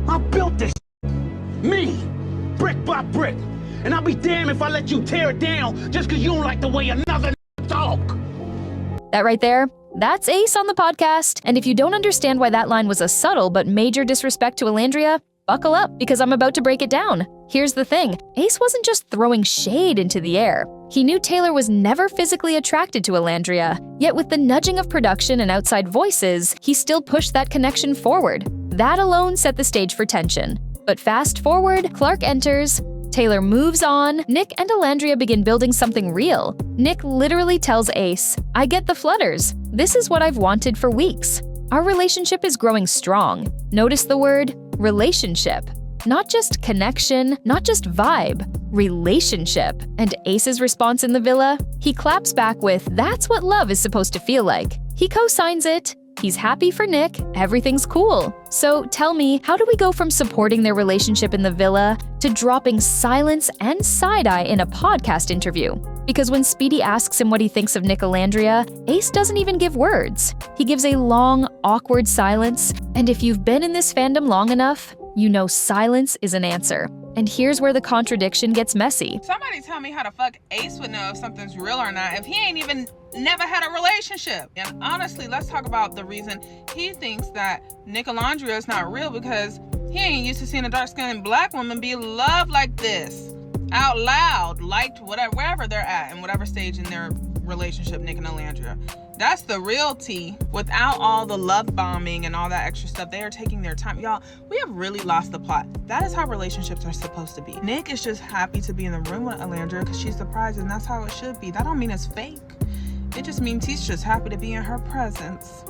I built this me, brick by brick. And I'll be damned if I let you tear it down just because you don't like the way another talk. That right there, that's Ace on the podcast. And if you don't understand why that line was a subtle but major disrespect to Olandria, buckle up because I'm about to break it down. Here's the thing, Ace wasn't just throwing shade into the air. He knew Taylor was never physically attracted to Olandria, yet with the nudging of production and outside voices, he still pushed that connection forward. That alone set the stage for tension. But fast forward, Clark enters, Taylor moves on, Nic and Olandria begin building something real. Nic literally tells Ace, "I get the flutters. This is what I've wanted for weeks. Our relationship is growing strong." Notice the word relationship. Not just connection, not just vibe, relationship. And Ace's response in the villa? He claps back with, "That's what love is supposed to feel like." He co-signs it. He's happy for Nic, everything's cool. So tell me, how do we go from supporting their relationship in the villa to dropping silence and side-eye in a podcast interview? Because when Speedy asks him what he thinks of Nic Olandria, Ace doesn't even give words. He gives a long, awkward silence, and if you've been in this fandom long enough, you know silence is an answer. And here's where the contradiction gets messy. Somebody tell me how the fuck Ace would know if something's real or not if he ain't even never had a relationship. And honestly, let's talk about the reason he thinks that Nic Olandria is not real, because he ain't used to seeing a dark-skinned black woman be loved like this. Out loud, liked, whatever, wherever they're at, in whatever stage in their relationship, Nic and Olandria. That's the real tea. Without all the love bombing and all that extra stuff, they are taking their time. Y'all, we have really lost the plot. That is how relationships are supposed to be. Nic is just happy to be in the room with Olandria because she's surprised, and that's how it should be. That don't mean it's fake. It just means he's just happy to be in her presence.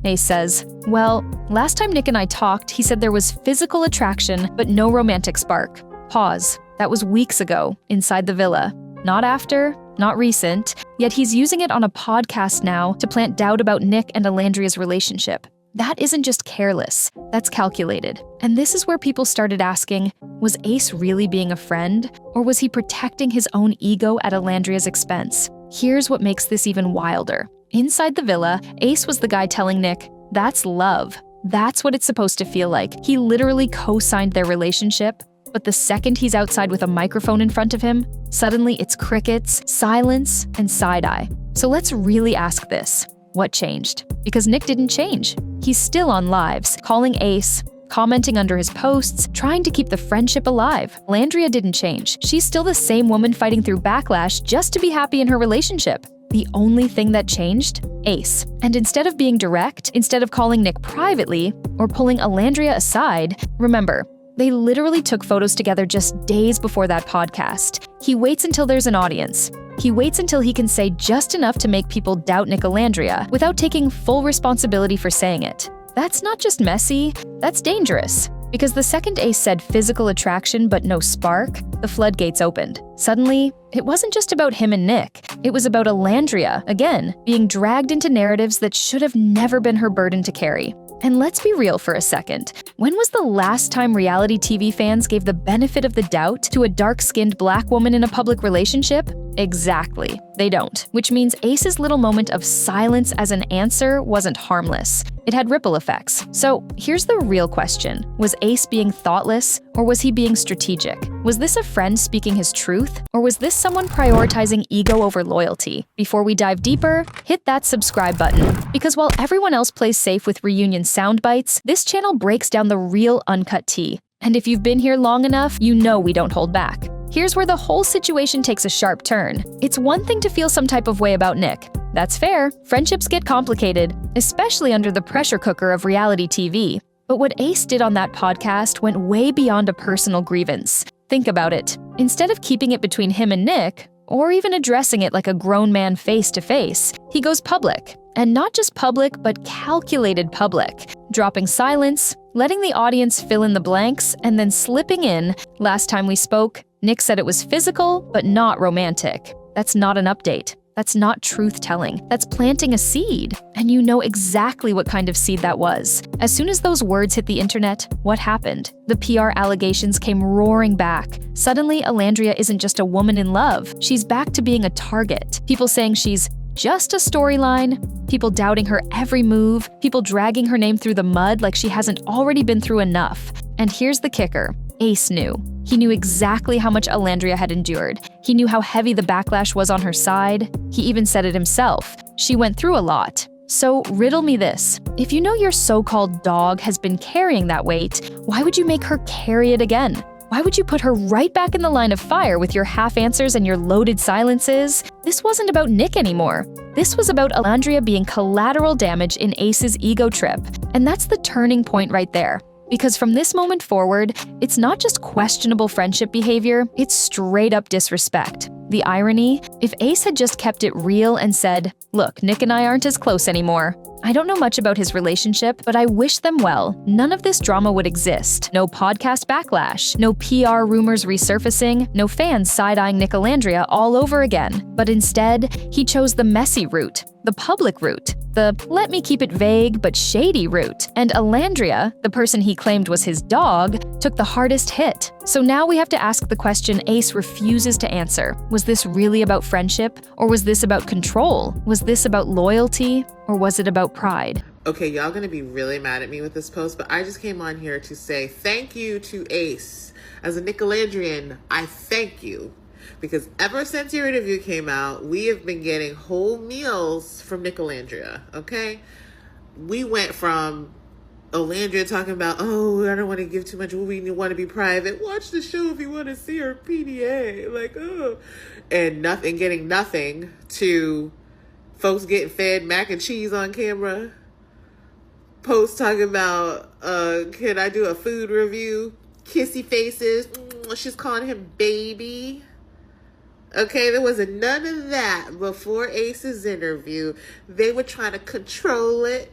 Ace says, "Well, last time Nic and I talked, he said there was physical attraction, but no romantic spark." Pause. That was weeks ago, inside the villa. Not after, not recent, yet he's using it on a podcast now to plant doubt about Nic and Olandria's relationship. That isn't just careless, that's calculated. And this is where people started asking, was Ace really being a friend, or was he protecting his own ego at Olandria's expense? Here's what makes this even wilder. Inside the villa, Ace was the guy telling Nic, "That's love. That's what it's supposed to feel like." He literally co-signed their relationship. But the second he's outside with a microphone in front of him, suddenly it's crickets, silence, and side-eye. So let's really ask this. What changed? Because Nic didn't change. He's still on lives, calling Ace, commenting under his posts, trying to keep the friendship alive. Olandria didn't change. She's still the same woman fighting through backlash just to be happy in her relationship. The only thing that changed? Ace. And instead of being direct, instead of calling Nic privately, or pulling Olandria aside, remember, they literally took photos together just days before that podcast. He waits until there's an audience. He waits until he can say just enough to make people doubt Nic Olandria without taking full responsibility for saying it. That's not just messy, that's dangerous. Because the second Ace said physical attraction but no spark, the floodgates opened. Suddenly, it wasn't just about him and Nic. It was about Olandria, again, being dragged into narratives that should have never been her burden to carry. And let's be real for a second. When was the last time reality TV fans gave the benefit of the doubt to a dark-skinned black woman in a public relationship? Exactly. They don't. Which means Ace's little moment of silence as an answer wasn't harmless. It had ripple effects. So here's the real question. Was Ace being thoughtless, or was he being strategic? Was this a friend speaking his truth, or was this someone prioritizing ego over loyalty? Before we dive deeper, hit that subscribe button. Because while everyone else plays safe with reunion sound bites, this channel breaks down the real uncut tea. And if you've been here long enough, you know we don't hold back. Here's where the whole situation takes a sharp turn. It's one thing to feel some type of way about Nic. That's fair. Friendships get complicated, especially under the pressure cooker of reality TV. But what Ace did on that podcast went way beyond a personal grievance. Think about it. Instead of keeping it between him and Nic, or even addressing it like a grown man face to face, he goes public. And not just public, but calculated public. Dropping silence, letting the audience fill in the blanks, and then slipping in, "Last time we spoke, Nic said it was physical, but not romantic." That's not an update. That's not truth-telling. That's planting a seed. And you know exactly what kind of seed that was. As soon as those words hit the internet, what happened? The PR allegations came roaring back. Suddenly, Olandria isn't just a woman in love. She's back to being a target. People saying she's just a storyline, people doubting her every move, people dragging her name through the mud like she hasn't already been through enough. And here's the kicker. Ace knew. He knew exactly how much Olandria had endured. He knew how heavy the backlash was on her side. He even said it himself. She went through a lot. So riddle me this. If you know your so-called dog has been carrying that weight, why would you make her carry it again? Why would you put her right back in the line of fire with your half answers and your loaded silences? This wasn't about Nic anymore. This was about Olandria being collateral damage in Ace's ego trip. And that's the turning point right there. Because from this moment forward, it's not just questionable friendship behavior, it's straight up disrespect. The irony, if Ace had just kept it real and said, "Look, Nic and I aren't as close anymore. I don't know much about his relationship, but I wish them well," none of this drama would exist. No podcast backlash, no PR rumors resurfacing, no fans side-eyeing Nic Olandria all over again. But instead, he chose the messy route, the public route, the let me keep it vague but shady route. And Olandria, the person he claimed was his dog, took the hardest hit. So now we have to ask the question Ace refuses to answer. Was this really about friendship? Or was this about control? Was this about loyalty? Or was it about pride? Okay, y'all gonna be really mad at me with this post, but I just came on here to say thank you to Ace. As a Nic Olandrian, I thank you. Because ever since your interview came out, we have been getting whole meals from Nic Olandria, okay? We went from Olandria talking about, oh, I don't want to give too much, we want to be private. Watch the show if you want to see her PDA. Like, oh. And nothing, getting nothing, to folks getting fed mac and cheese on camera. Posts talking about, can I do a food review? Kissy faces. She's calling him baby. Okay, there wasn't none of that before Ace's interview. They were trying to control it.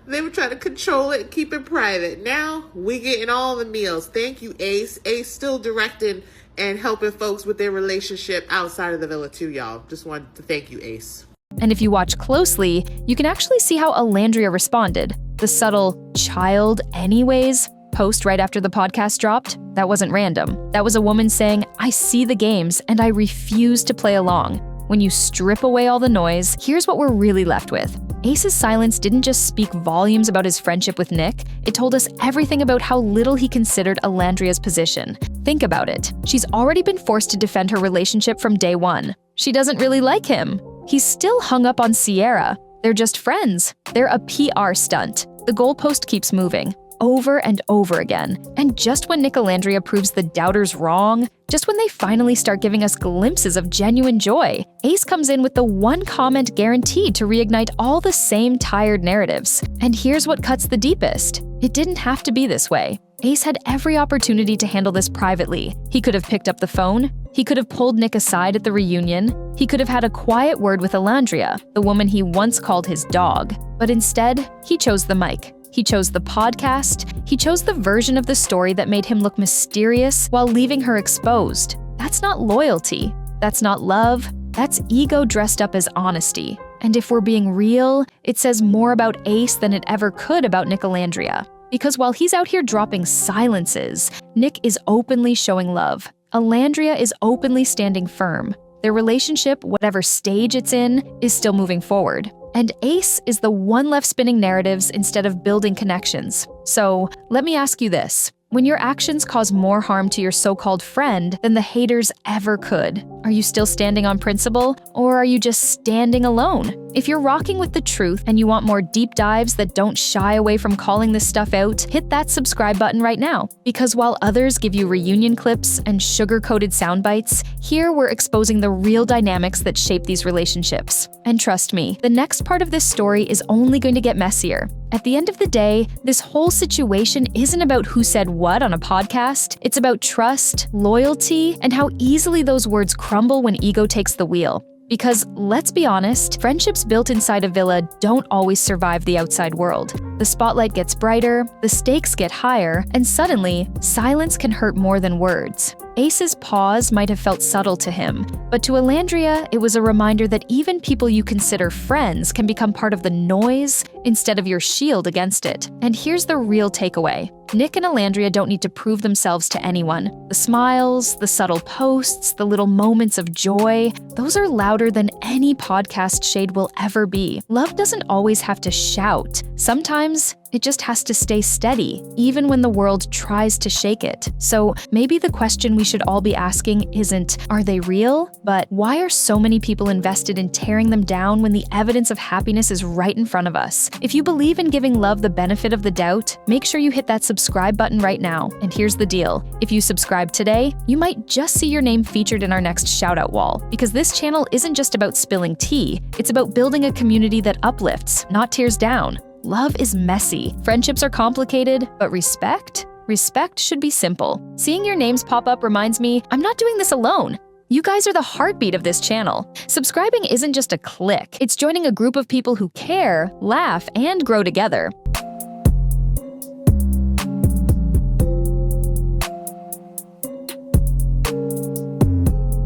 They were trying to control it and keep it private. Now, we getting all the meals. Thank you, Ace. Ace still directing and helping folks with their relationship outside of the villa too, y'all. Just wanted to thank you, Ace. And if you watch closely, you can actually see how Olandria responded. The subtle "child anyways" post right after the podcast dropped, that wasn't random. That was a woman saying, "I see the games and I refuse to play along." When you strip away all the noise, here's what we're really left with. Ace's silence didn't just speak volumes about his friendship with Nic, it told us everything about how little he considered Olandria's position. Think about it. She's already been forced to defend her relationship from day one. She doesn't really like him. He's still hung up on Sierra. They're just friends. They're a PR stunt. The goalpost keeps moving, over and over again. And just when Nic Olandria proves the doubters wrong, just when they finally start giving us glimpses of genuine joy, Ace comes in with the one comment guaranteed to reignite all the same tired narratives. And here's what cuts the deepest. It didn't have to be this way. Ace had every opportunity to handle this privately. He could have picked up the phone. He could have pulled Nic aside at the reunion. He could have had a quiet word with Olandria, the woman he once called his dog. But instead, he chose the mic. He chose the podcast. He chose the version of the story that made him look mysterious while leaving her exposed. That's not loyalty. That's not love. That's ego dressed up as honesty. And if we're being real, it says more about Ace than it ever could about Nic Olandria. Because while he's out here dropping silences, Nic is openly showing love. Olandria is openly standing firm. Their relationship, whatever stage it's in, is still moving forward. And Ace is the one left spinning narratives instead of building connections. So, let me ask you this. When your actions cause more harm to your so-called friend than the haters ever could, are you still standing on principle, or are you just standing alone? If you're rocking with the truth and you want more deep dives that don't shy away from calling this stuff out, hit that subscribe button right now. Because while others give you reunion clips and sugar-coated sound bites, here we're exposing the real dynamics that shape these relationships. And trust me, the next part of this story is only going to get messier. At the end of the day, this whole situation isn't about who said what on a podcast. It's about trust, loyalty, and how easily those words crumble when ego takes the wheel. Because, let's be honest, friendships built inside a villa don't always survive the outside world. The spotlight gets brighter, the stakes get higher, and suddenly, silence can hurt more than words. Ace's pause might have felt subtle to him, but to Olandria, it was a reminder that even people you consider friends can become part of the noise instead of your shield against it. And here's the real takeaway. Nic and Olandria don't need to prove themselves to anyone. The smiles, the subtle posts, the little moments of joy, those are louder than any podcast shade will ever be. Love doesn't always have to shout. Sometimes it just has to stay steady, even when the world tries to shake it. So maybe the question we should all be asking isn't, are they real? But why are so many people invested in tearing them down when the evidence of happiness is right in front of us? If you believe in giving love the benefit of the doubt, make sure you hit that subscribe button right now. And here's the deal. If you subscribe today, you might just see your name featured in our next shoutout wall. Because this channel isn't just about spilling tea, it's about building a community that uplifts, not tears down. Love is messy, friendships are complicated, but respect should be simple. Seeing your names pop up reminds me I'm not doing this alone. You guys are the heartbeat of this channel. Subscribing isn't just a click, it's joining a group of people who care, laugh, and grow together.